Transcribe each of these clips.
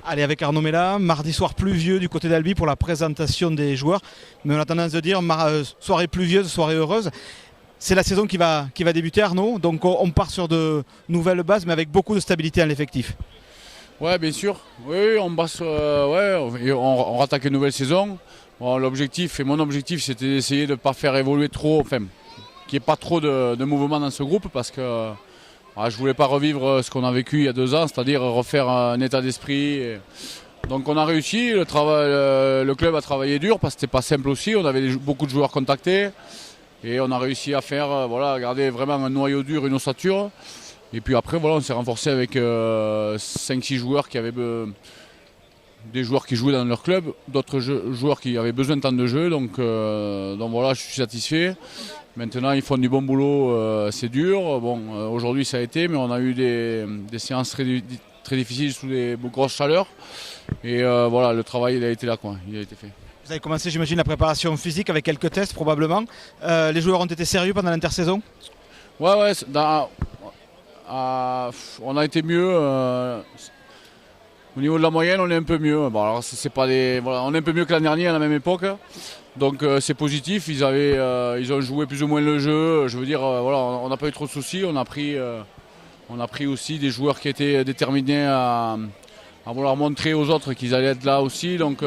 Allez, avec Arnaud Mella, mardi soir pluvieux du côté d'Albi pour la présentation des joueurs. Mais on a tendance à dire soirée pluvieuse, soirée heureuse. C'est la saison qui va débuter, Arnaud. Donc on part sur de nouvelles bases, mais avec beaucoup de stabilité en l'effectif. Ouais, bien sûr. Oui, on passe, on rattaque une nouvelle saison. Bon, l'objectif, et mon objectif, c'était d'essayer de ne pas faire évoluer trop, enfin, qu'il n'y ait pas trop de mouvement dans ce groupe, parce que je ne voulais pas revivre ce qu'on a vécu il y a 2 ans, c'est-à-dire refaire un état d'esprit. Donc on a réussi, le club a travaillé dur, parce que ce n'était pas simple aussi, on avait beaucoup de joueurs contactés, et on a réussi à faire, garder vraiment un noyau dur, une ossature. Et puis après, on s'est renforcé avec 5-6 joueurs qui avaient des joueurs qui jouaient dans leur club, d'autres joueurs qui avaient besoin de temps de jeu. Donc voilà, je suis satisfait. Maintenant, ils font du bon boulot, c'est dur. Bon, aujourd'hui, ça a été, mais on a eu des séances très difficiles sous des grosses chaleurs. Et le travail, il a été là, quoi. Il a été fait. Vous avez commencé, j'imagine, la préparation physique avec quelques tests, probablement. Les joueurs ont été sérieux pendant l'intersaison ? Ouais, on a été mieux. Au niveau de la moyenne, on est un peu mieux. Bon, alors, c'est pas on est un peu mieux que l'année dernière à la même époque. Donc c'est positif. Ils ont joué plus ou moins le jeu. Je veux dire, on n'a pas eu trop de soucis. On a pris aussi des joueurs qui étaient déterminés à vouloir montrer aux autres qu'ils allaient être là aussi. Donc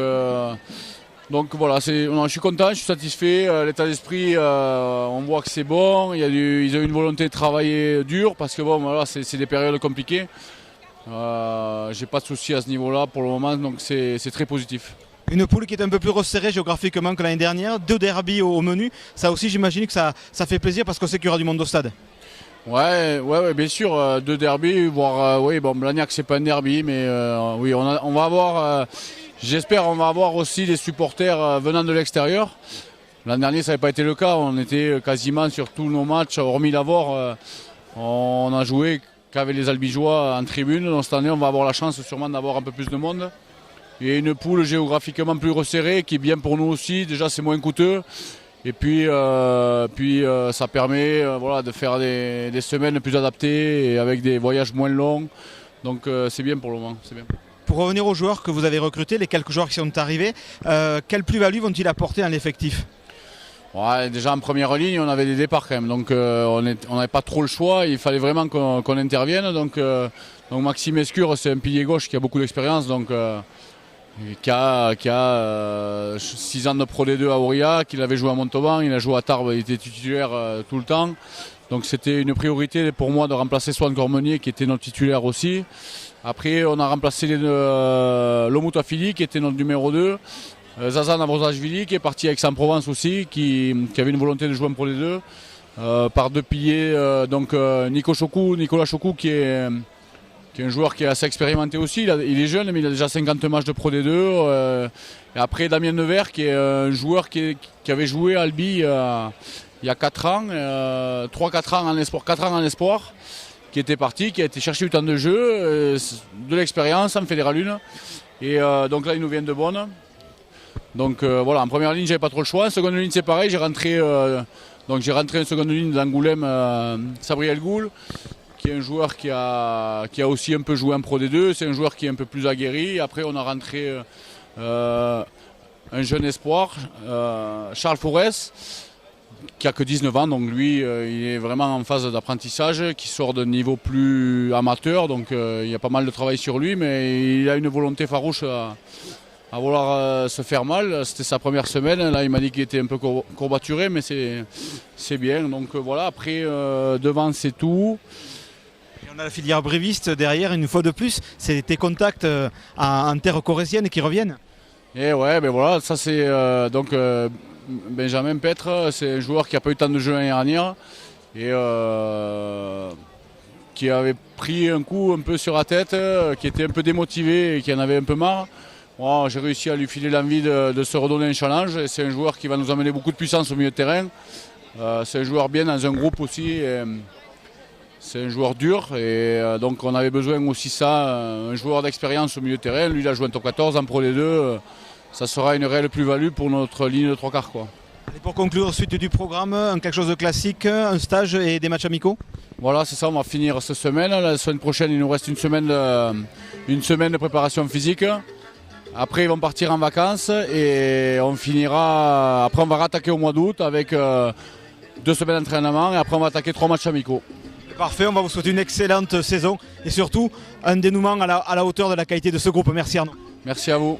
voilà, je suis content, je suis satisfait. L'état d'esprit, on voit que c'est bon. Ils ont eu une volonté de travailler dur parce que c'est des périodes compliquées. J'ai pas de soucis à ce niveau-là pour le moment, donc c'est très positif. Une poule qui est un peu plus resserrée géographiquement que l'année dernière, 2 derbies au menu. Ça aussi, j'imagine que ça fait plaisir parce qu'on sait qu'il y aura du monde au stade. Ouais, bien sûr, 2 derbies, voire Blagnac c'est pas un derby, mais oui, on va avoir. J'espère on va avoir aussi des supporters venant de l'extérieur. L'an dernier, ça n'avait pas été le cas. On était quasiment sur tous nos matchs, hormis l'Avor, on a joué qu'avec les Albigeois en tribune. Donc cette année, on va avoir la chance sûrement d'avoir un peu plus de monde. Et une poule géographiquement plus resserrée, qui est bien pour nous aussi. Déjà, c'est moins coûteux. Et puis ça permet de faire des semaines plus adaptées et avec des voyages moins longs. Donc c'est bien pour le moment. C'est bien. Pour revenir aux joueurs que vous avez recrutés, les quelques joueurs qui sont arrivés, quelle plus-value vont-ils apporter à l'effectif ? Ouais, déjà en première ligne, on avait des départs quand même, donc on n'avait pas trop le choix, il fallait vraiment qu'on intervienne. Donc Maxime Escure, c'est un pilier gauche qui a beaucoup d'expérience, qui a 6 ans de Pro D2 à Aurillac, il avait joué à Montauban, il a joué à Tarbes, il était titulaire tout le temps. Donc c'était une priorité pour moi de remplacer Swan Cormenier qui était notre titulaire aussi. Après on a remplacé Lomoutafili qui était notre numéro 2. Zazan Abrosashvili qui est parti à Aix-en-Provence aussi, qui avait une volonté de jouer en Pro D2. Par 2 piliers, Nicolas Chokou qui est un joueur qui est assez expérimenté aussi. Il est jeune mais il a déjà 50 matchs de Pro D2. Et après Damien Nevers qui est un joueur qui avait joué à Albi il y a 4 ans, 3-4 ans en espoir, 4 ans en espoir, qui était parti, qui a été chercher du temps de jeu, de l'expérience en Fédéral 1. Et donc là il nous vient de Bonne. Donc en première ligne j'avais pas trop le choix. En seconde ligne c'est pareil, j'ai rentré en seconde ligne d'Angoulême Sabriel Goul, qui est un joueur qui a aussi un peu joué en Pro D2, c'est un joueur qui est un peu plus aguerri. Après on a rentré un jeune espoir, Charles Forest, qui a que 19 ans, donc lui il est vraiment en phase d'apprentissage, qui sort d'un niveau plus amateur, donc il y a pas mal de travail sur lui, mais il a une volonté farouche à vouloir se faire mal. C'était sa première semaine, là il m'a dit qu'il était un peu courbaturé, mais c'est bien. Donc après devant c'est tout. Et on a la filière bréviste derrière, une fois de plus, c'est tes contacts en terre corrézienne qui reviennent. Et ouais, ça c'est Benjamin Petre, c'est un joueur qui n'a pas eu tant de jeux l'année dernière et qui avait pris un coup un peu sur la tête, qui était un peu démotivé et qui en avait un peu marre. Bon, j'ai réussi à lui filer l'envie de se redonner un challenge et c'est un joueur qui va nous amener beaucoup de puissance au milieu de terrain. C'est un joueur bien dans un groupe aussi. C'est un joueur dur et donc on avait besoin aussi ça, un joueur d'expérience au milieu de terrain. Lui il a joué en top 14, en Pro D2, ça sera une réelle plus-value pour notre ligne de 3 quarts, quoi. Et pour conclure, suite du programme, quelque chose de classique, un stage et des matchs amicaux? Voilà, c'est ça, on va finir cette semaine. La semaine prochaine, il nous reste une semaine de préparation physique. Après, ils vont partir en vacances et on finira. Après, on va rattaquer au mois d'août avec 2 semaines d'entraînement et après, on va attaquer 3 matchs amicaux. Parfait, on va vous souhaiter une excellente saison et surtout un dénouement à la hauteur de la qualité de ce groupe. Merci Arnaud. Merci à vous.